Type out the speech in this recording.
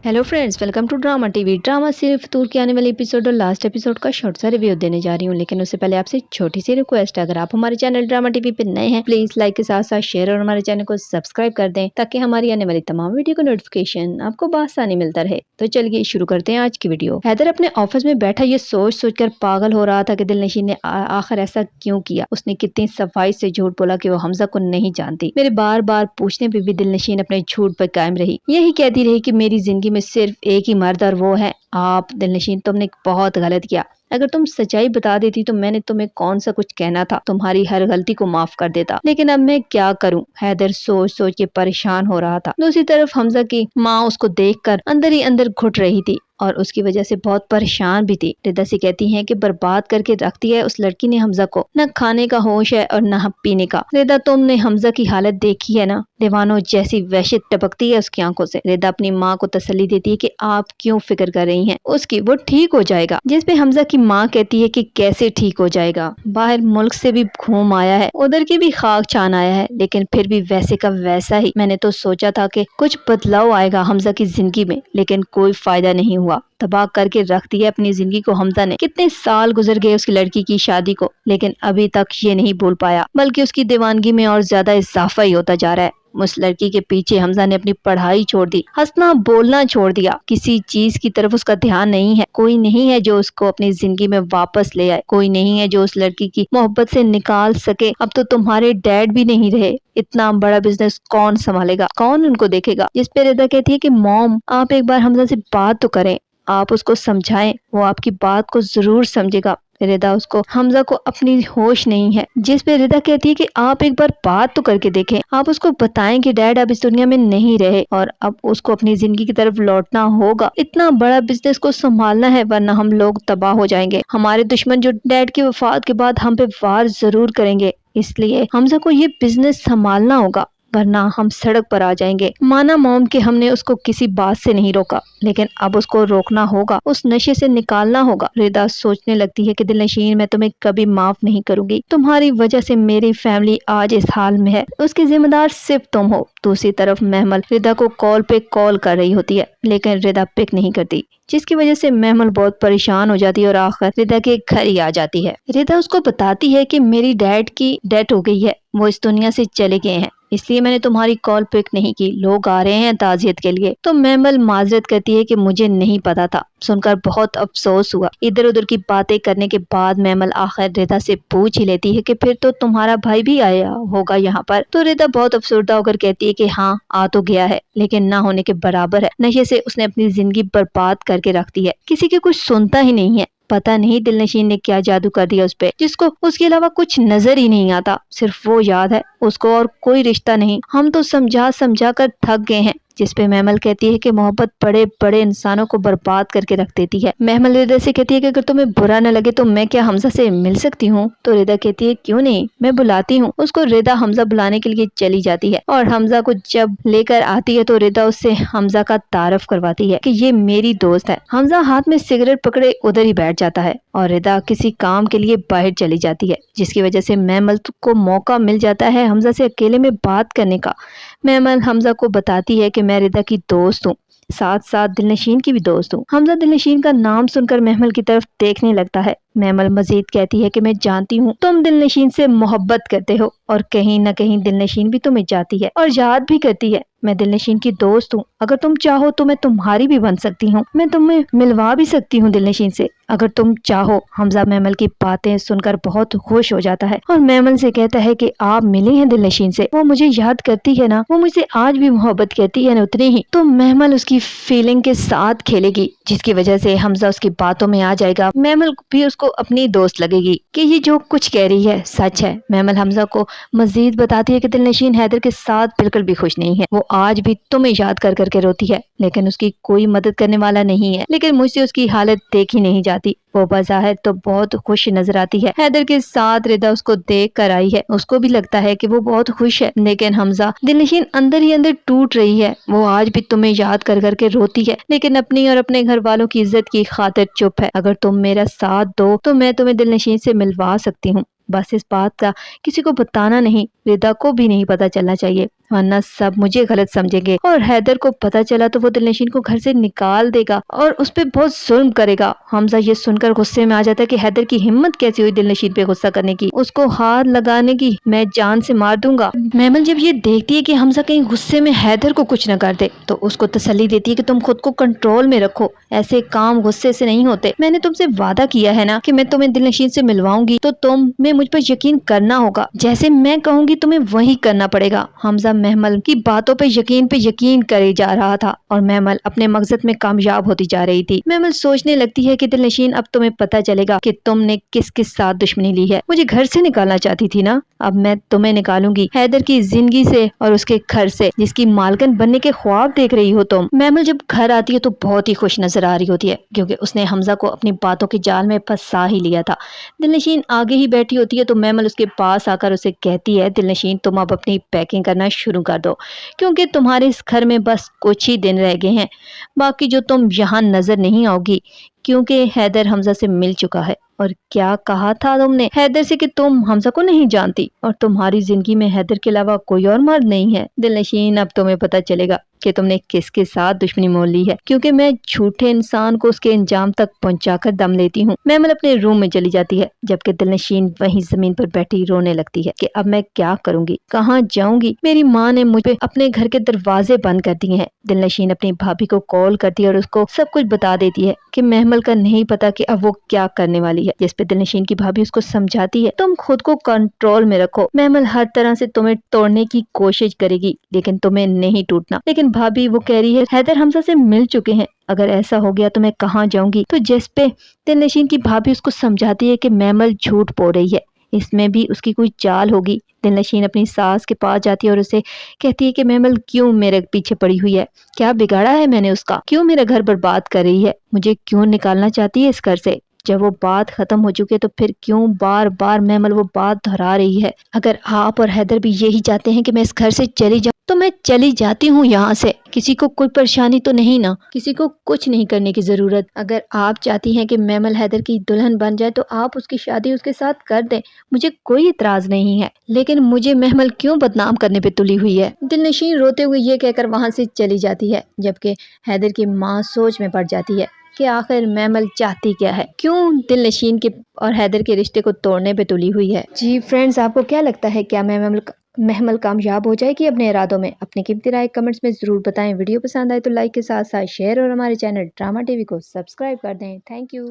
Hello friends, welcome to drama TV. Drama serial Fitoor के आने वाले एपिसोड और लास्ट एपिसोड का शॉर्ट सा रिव्यू देने जा रही हूँ, लेकिन उससे पहले आपसे छोटी सी रिक्वेस्ट है। अगर आप हमारे चैनल ड्रामा टीवी पे नए हैं, प्लीज लाइक के साथ साथ शेयर और हमारे चैनल को सब्सक्राइब कर दें ताकि हमारी आने वाली तमाम वीडियो का नोटिफिकेशन आपको बआसानी मिलता रहे। तो चलिए शुरू करते हैं आज की वीडियो। हैदर अपने ऑफिस में बैठा ये सोच कर पागल हो रहा था कि दिलनशीन ने आखिर ऐसा क्यों किया। उसने कितनी सफाई से झूठ बोला कि वो हमजा को नहीं जानती। मेरे बार बार पूछने पे भी दिलनशीन अपने झूठ पर कायम रही। यही कहती रही कि मेरी जिंदगी में सिर्फ एक ही मर्द और वो है आप। दिलनशीन, तुमने बहुत गलत किया। अगर तुम सच्चाई बता देती तो मैंने तुम्हें कौन सा कुछ कहना था, तुम्हारी हर गलती को माफ कर देता। लेकिन अब मैं क्या करूं? हैदर सोच सोच के परेशान हो रहा था। दूसरी तरफ हमजा की माँ उसको देखकर अंदर ही अंदर घुट रही थी और उसकी वजह से बहुत परेशान भी थी। रिदा से कहती हैं कि बर्बाद करके रखती है उस लड़की ने हमजा को। न खाने का होश है और न पीने का। रिदा, तुमने हमजा की हालत देखी है ना, दीवानों जैसी वहशत टपकती है उसकी आंखों से। रिदा अपनी माँ को तसल्ली देती है कि आप क्यों फिक्र कर रही हैं उसकी, वो ठीक हो जाएगा। जिस पे हमजा की माँ कहती है कि कैसे ठीक हो जाएगा, बाहर मुल्क से भी घूम आया है, उधर की भी खाक छान आया है, लेकिन फिर भी वैसे का वैसा ही। मैंने तो सोचा था कि कुछ बदलाव आएगा हमजा की जिंदगी में, लेकिन कोई फायदा नहीं हुआ। तबाह करके रख दिया अपनी जिंदगी को हमजा ने। कितने साल गुजर गए उसकी लड़की की शादी को, लेकिन अभी तक ये नहीं भूल पाया, बल्कि उसकी दीवानगी में और ज्यादा इजाफा ही होता जा रहा है। उस लड़की के पीछे हमजा ने अपनी पढ़ाई छोड़ दी, हंसना बोलना छोड़ दिया, किसी चीज की तरफ उसका ध्यान नहीं है। कोई नहीं है जो उसको अपनी जिंदगी में वापस ले आए, कोई नहीं है जो उस लड़की की मोहब्बत से निकाल सके। अब तो तुम्हारे डैड भी नहीं रहे, इतना बड़ा बिजनेस कौन संभालेगा, कौन उनको देखेगा? जिस पे रिदा कहती है कि मॉम, आप एक बार हमजा से बात तो करें, आप उसको समझाएं, वो आपकी बात को जरूर समझेगा। रिदा उसको हमजा को अपनी होश नहीं है। जिस पे रिदा कहती है कि आप एक बार बात तो करके देखें, आप उसको बताएं कि डैड अब इस दुनिया में नहीं रहे और अब उसको अपनी जिंदगी की तरफ लौटना होगा। इतना बड़ा बिजनेस को संभालना है, वरना हम लोग तबाह हो जाएंगे। हमारे दुश्मन जो डैड की वफात के बाद हम पे वार जरूर करेंगे, इसलिए हमजा को ये बिजनेस संभालना होगा, वरना हम सड़क पर आ जाएंगे। माना मॉम कि हमने उसको किसी बात से नहीं रोका, लेकिन अब उसको रोकना होगा, उस नशे से निकालना होगा। रिदा सोचने लगती है कि दिलनशीन, मैं तुम्हें कभी माफ नहीं करूंगी। तुम्हारी वजह से मेरी फैमिली आज इस हाल में है, उसकी जिम्मेदार सिर्फ तुम हो। दूसरी तरफ महमल रिदा को कॉल पे कॉल कर रही होती है, लेकिन रिदा पिक नहीं करती, जिसकी वजह से महमल बहुत परेशान हो जाती है और आखिर रिदा के घर ही आ जाती है। रिदा उसको बताती है कि मेरी डैड की डेथ हो गई है, वो इस दुनिया से चले गए हैं, इसलिए मैंने तुम्हारी कॉल पिक नहीं की। लोग आ रहे हैं ताजियत के लिए। तो महमल माजरत करती है कि मुझे नहीं पता था। सुनकर बहुत अफसोस हुआ। इधर उधर की बातें करने के बाद महमल आखिर रिदा से पूछ ही लेती है कि फिर तो तुम्हारा भाई भी आया होगा यहाँ पर। तो रिदा बहुत अफसरदा होकर कहती है कि हाँ, आ तो गया है, लेकिन ना होने के बराबर है। नशे से उसने अपनी जिंदगी बर्बाद करके रखती है, किसी की कुछ सुनता ही नहीं है। पता नहीं दिलनशीन ने क्या जादू कर दिया उस पे, जिसको उसके अलावा कुछ नजर ही नहीं आता, सिर्फ वो याद है उसको और कोई रिश्ता नहीं। हम तो समझा समझा कर थक गए हैं। जिस पे महमल कहती है कि मोहब्बत बड़े बड़े इंसानों को बर्बाद करके रख देती है। महमल रिदा से कहती है कि अगर तुम्हें बुरा न लगे तो मैं क्या हमजा से मिल सकती हूँ? तो रिदा कहती है क्यों नहीं, मैं बुलाती हूँ उसको। रिदा हमजा बुलाने के लिए चली जाती है और हमजा को जब लेकर आती है तो रिदा उससे हमजा का तारफ करवाती है कि ये मेरी दोस्त है। हमजा हाथ में सिगरेट पकड़े उधर ही बैठ जाता है और रिदा किसी काम के लिए बाहर चली जाती है, जिसकी वजह से महमल को मौका मिल जाता है हमजा से अकेले में बात करने का। महमल हमजा को बताती है कि मैं रिदा की दोस्त हूँ, साथ साथ दिलनशीन की भी दोस्त हूँ। हमजा दिलनशीन का नाम सुनकर महमल की तरफ देखने लगता है। महमल मजीद कहती है कि मैं जानती हूँ तुम दिलनशीन से मोहब्बत करते हो और कहीं न कहीं दिलनशीन भी तुम्हें जाती है और याद भी करती है। मैं दिलनशीन की दोस्त हूँ, अगर तुम चाहो तो मैं तुम्हारी भी बन सकती हूँ, मैं तुम्हें मिलवा भी सकती हूँ दिलनशीन से, अगर तुम चाहो। हमजा महमल की बातें सुनकर बहुत खुश हो जाता है और महमल से कहता है कि आप मिले हैं दिलनशीन से, वो मुझे याद करती है ना, वो मुझे आज भी मोहब्बत करती है ना उतनी ही। तो महमल उसकी फीलिंग के साथ खेलेगी, जिसकी वजह से हमजा उसकी बातों में आ जाएगा। महमल भी उसको अपनी दोस्त लगेगी कि ये जो कुछ कह रही है सच है। महमल हमजा को मजीद बताती है कि दिलनशीन हैदर के साथ बिल्कुल भी खुश नहीं है, वो आज भी तुम्हें याद कर करके रोती है, लेकिन उसकी कोई मदद करने वाला नहीं है। लेकिन मुझसे उसकी हालत देखी नहीं जाती, वो बज़ाहिर तो बहुत खुश नजर आती है। हैदर के साथ रिदा उसको देख कर आई है, उसको भी लगता है कि वो बहुत खुश है, लेकिन हमजा दिलनशीन अंदर ही अंदर टूट रही है। वो आज भी तुम्हें याद कर करके रोती है, लेकिन अपनी और अपने घर वालों की इज्जत की खातिर चुप है। अगर तुम मेरा साथ दो तो मैं तुम्हें दिलनशीन से मिलवा सकती हूँ, बस इस बात का किसी को बताना नहीं, रिदा को भी नहीं पता चलना चाहिए। वरना सब मुझे गलत समझेंगे और हैदर को पता चला तो वो दिलनशीन को घर से निकाल देगा और उस पे बहुत जुल्म करेगा। हमजा ये सुनकर गुस्से में आ जाता है कि हैदर की हिम्मत कैसी हुई दिलनशीन पे गुस्सा करने की, उसको हाथ लगाने की, मैं जान से मार दूंगा। महमल जब ये देखती है कि हमजा कहीं गुस्से में हैदर को कुछ न कर दे तो उसको तसल्ली देती है कि तुम खुद को कंट्रोल में रखो, ऐसे काम गुस्से से नहीं होते। मैंने तुमसे वादा किया है ना कि मैं तुम्हें दिलनशीन से मिलवाऊंगी, तो तुम्हें मुझ पर यकीन करना होगा, जैसे मैं कहूंगी तुम्हें वही करना पड़ेगा। हमजा महमल की बातों पे यकीन करे जा रहा था और महमल अपने मकसद में कामयाब होती जा रही थी। महमल सोचने लगती है कि दिलनशीन अब तुम्हें पता चलेगा कि तुमने किस किस साथ दुश्मनी ली है। मुझे घर से निकालना चाहती थी ना, अब मैं तुम्हें निकालूंगी हैदर की जिंदगी से और उसके घर से जिसकी मालकिन बनने के ख्वाब देख रही हो तुम। महमल जब घर आती है तो बहुत ही खुश नजर आ रही होती है क्योंकि उसने हमजा को अपनी बातों के जाल में फंसा ही लिया था। दिलनशीन आगे ही बैठी होती है तो महमल उसके पास आकर उसे कहती है, दिलनशीन तुम अब अपनी पैकिंग करना शुरू कर दो क्योंकि तुम्हारे इस घर में बस कुछ ही दिन रह गए हैं, बाकी जो तुम यहाँ नजर नहीं आओगी क्योंकि हैदर हमजा से मिल चुका है। और क्या कहा था तुमने हैदर से कि तुम हमजा को नहीं जानती और तुम्हारी जिंदगी में हैदर के अलावा कोई और मर्द नहीं है। दिलनशीन अब तुम्हें पता चलेगा कि तुमने किसके साथ दुश्मनी मोल ली है क्योंकि मैं झूठे इंसान को उसके अंजाम तक पहुंचाकर दम लेती हूँ। महमल अपने रूम में चली जाती है जबकि दिलनशीन वहीं जमीन पर बैठी रोने लगती है कि अब मैं क्या करूंगी, कहाँ जाऊंगी, मेरी माँ ने मुझे अपने घर के दरवाजे बंद कर दिए हैं। दिलनशीन अपनी भाभी को कॉल करती है और उसको सब कुछ बता देती है कि महमल का नहीं पता कि अब वो क्या करने वाली है, जिस पे दिलनशीन की भाभी उसको समझाती है, तुम खुद को कंट्रोल में रखो, महमल हर तरह से तुम्हें तोड़ने की कोशिश करेगी लेकिन तुम्हें नहीं टूटना। लेकिन भाभी वो कह रही है हैदर हमजा से मिल चुके हैं, अगर ऐसा हो गया तो मैं कहाँ जाऊंगी। तो जिस पे दिलनशीन की भाभी उसको समझाती है कि महमल झूठ बोल रही है, इसमें भी उसकी कोई चाल होगी। दिलनशीन अपनी सास के पास जाती है और उसे कहती है कि महमल क्यों मेरे पीछे पड़ी हुई है, क्या बिगाड़ा है मैंने उसका, क्यों मेरा घर बर्बाद कर रही है, मुझे क्यों निकालना चाहती है इस घर से। जब वो बात खत्म हो चुकी है तो फिर क्यों बार बार महमल वो बात दोहरा रही है। अगर आप और हैदर भी यही चाहते हैं कि मैं इस घर से चली जाऊं तो मैं चली जाती हूँ यहाँ से, किसी को कोई परेशानी तो नहीं ना, किसी को कुछ नहीं करने की जरूरत। अगर आप चाहती हैं कि महमल हैदर की दुल्हन बन जाए तो आप उसकी शादी उसके साथ कर दें, मुझे कोई इतराज नहीं है, लेकिन मुझे महमल क्यों बदनाम करने पे तुली हुई है। दिलनशीन रोते हुए ये कहकर वहां से चली जाती है जबकि हैदर की माँ सोच में पड़ जाती है कि आखिर महमल चाहती क्या है, क्यों दिलनशीन के और हैदर के रिश्ते को तोड़ने पे तुली हुई है। जी फ्रेंड्स, आपको क्या लगता है, क्या महमल कामयाब हो जाएगी अपने इरादों में? अपनी कीमती राय कमेंट्स में जरूर बताएं। वीडियो पसंद आए तो लाइक के साथ साथ शेयर और हमारे चैनल ड्रामा टीवी को सब्सक्राइब कर दें। Thank you.